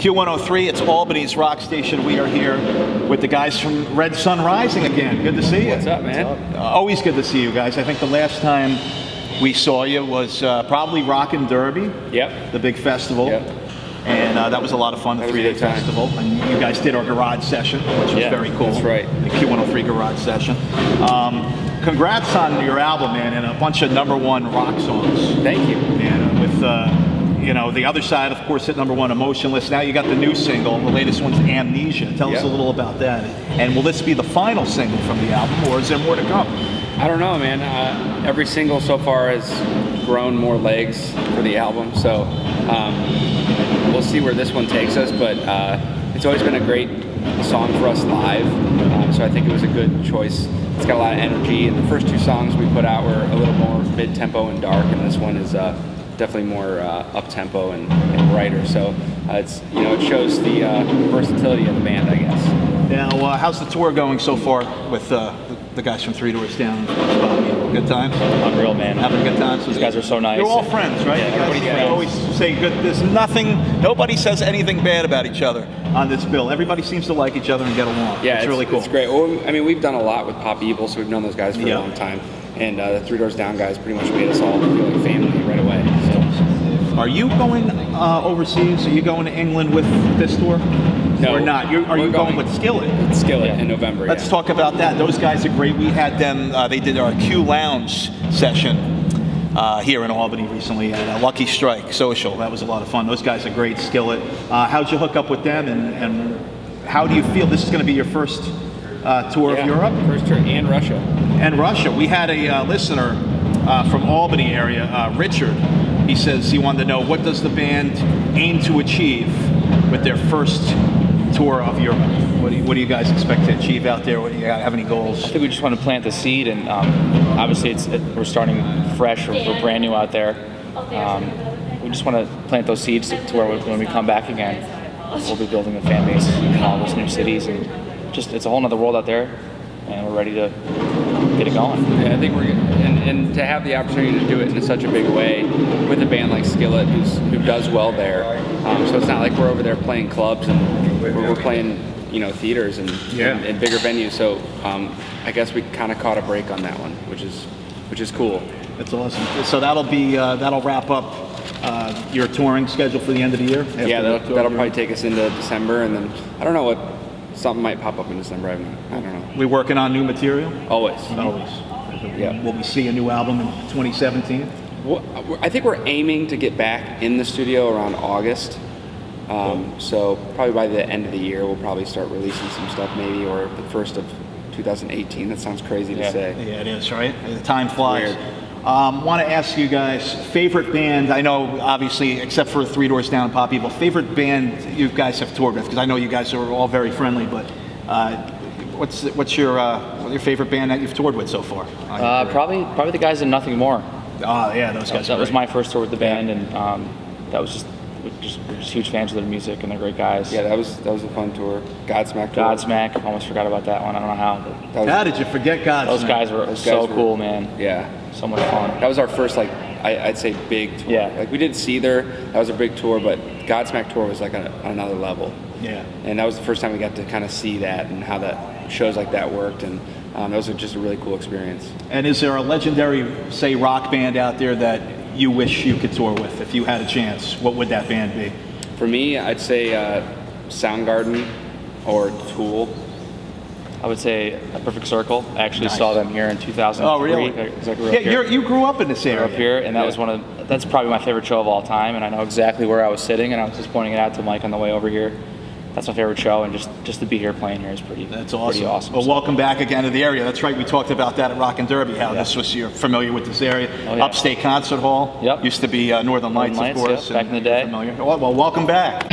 Q103, it's Albany's rock station. We are here with the guys from Red Sun Rising again. Good to see you. What's up, man? Always good to see you guys. I think the last time we saw you was probably Rockin' Derby. Yep. The big festival. Yep. And that was a lot of fun, the 3-day festival. And you guys did our garage session, which was very cool. That's right. The Q103 garage session. Congrats on your album, man, and a bunch of #1 rock songs. Thank you. And with, you know, the other side, of course, hit #1, Emotionless. Now you got the new single. The latest one's Amnesia. Tell us a little about that. And will this be the final single from the album, or is there more to come? I don't know, man. Every single so far has grown more legs for the album, so we'll see where this one takes us, but it's always been a great song for us live, so I think it was a good choice. It's got a lot of energy, and the first 2 songs we put out were a little more mid-tempo and dark, and this one is definitely more up-tempo and brighter, so it's, you know, it shows the versatility of the band, I guess. Now, how's the tour going so far with the guys from 3 Doors Down? Good times? Unreal, man. Having a good time? These guys are so nice. You're all friends, right? Yeah, everybody's friends. Always say good. There's nothing, nobody says anything bad about each other on this bill. Everybody seems to like each other and get along. Yeah, it's really cool. It's great. Well, I mean, we've done a lot with Pop Evil, so we've known those guys for a long time. And the 3 Doors Down guys pretty much made us all feel like family right away. So. Are you going overseas? Are you going to England with this tour? No, or not? Are you going with Skillet? Skillet in November. Let's talk about that. Those guys are great. We had them. They did our Q Lounge session here in Albany recently at Lucky Strike Social. That was a lot of fun. Those guys are great. Skillet. How'd you hook up with them? And how do you feel? This is going to be your first tour of Europe? First tour, and Russia. And Russia. We had a listener from Albany area, Richard. He says he wanted to know, what does the band aim to achieve with their first tour of Europe? What do you guys expect to achieve out there? What do you have any goals? I think we just want to plant the seed, and obviously we're starting fresh. We're brand new out there. We just want to plant those seeds to where when we come back again, we'll be building a fan base in all those new cities, and just it's a whole other world out there, and we're ready to get it going. Yeah, I think we're good. And to have the opportunity to do it in such a big way with a band like Skillet, who does well there. So it's not like we're over there playing clubs, and we're playing, you know, theaters and bigger venues. So I guess we kind of caught a break on that one, which is cool. That's awesome. So that'll be that'll wrap up your touring schedule for the end of the year. Yeah, that'll probably take us into December, and then I don't know what. Something might pop up in December. I don't know. We're working on new material? Always. Yeah. Will we see a new album in 2017? Well, I think we're aiming to get back in the studio around August. So probably by the end of the year, we'll probably start releasing some stuff, maybe, or the first of 2018. That sounds crazy to say. Yeah, it is, right? The time flies. Want to ask you guys, favorite band, I know obviously except for 3 Doors Down and Pop Evil, favorite band you guys have toured with? Because I know you guys are all very friendly, but what's your favorite band that you've toured with so far? Probably the guys in Nothing More. Yeah, those guys. That was my first tour with the band, and that was we're just huge fans of their music, and they're great guys. Yeah, that was a fun tour. Godsmack. Godsmack, almost forgot about that one. I don't know how. How did you forget Godsmack? Those guys were so cool, man. Yeah. So much fun. That was our first, like, I'd say big tour. Yeah. Like, we did Seether, that was a big tour, but Godsmack tour was like on another level. Yeah. And that was the first time we got to kind of see that and how that shows like that worked, and that was just a really cool experience. And is there a legendary, say, rock band out there that you wish you could tour with if you had a chance? What would that band be? For me, I'd say Soundgarden or Tool. I would say A Perfect Circle. I actually saw them here in 2003. Oh, really? You grew up in this area. Up here, and that was that's probably my favorite show of all time, and I know exactly where I was sitting, and I was just pointing it out to Mike on the way over here. That's my favorite show, and just to be here playing here is pretty awesome. Well, welcome back again to the area. That's right, we talked about that at Rockin' Derby, how you're familiar with this area. Oh, yeah. Upstate Concert Hall. Yep. Used to be Northern Lights, of course. Back in the day. Familiar. Well, welcome back.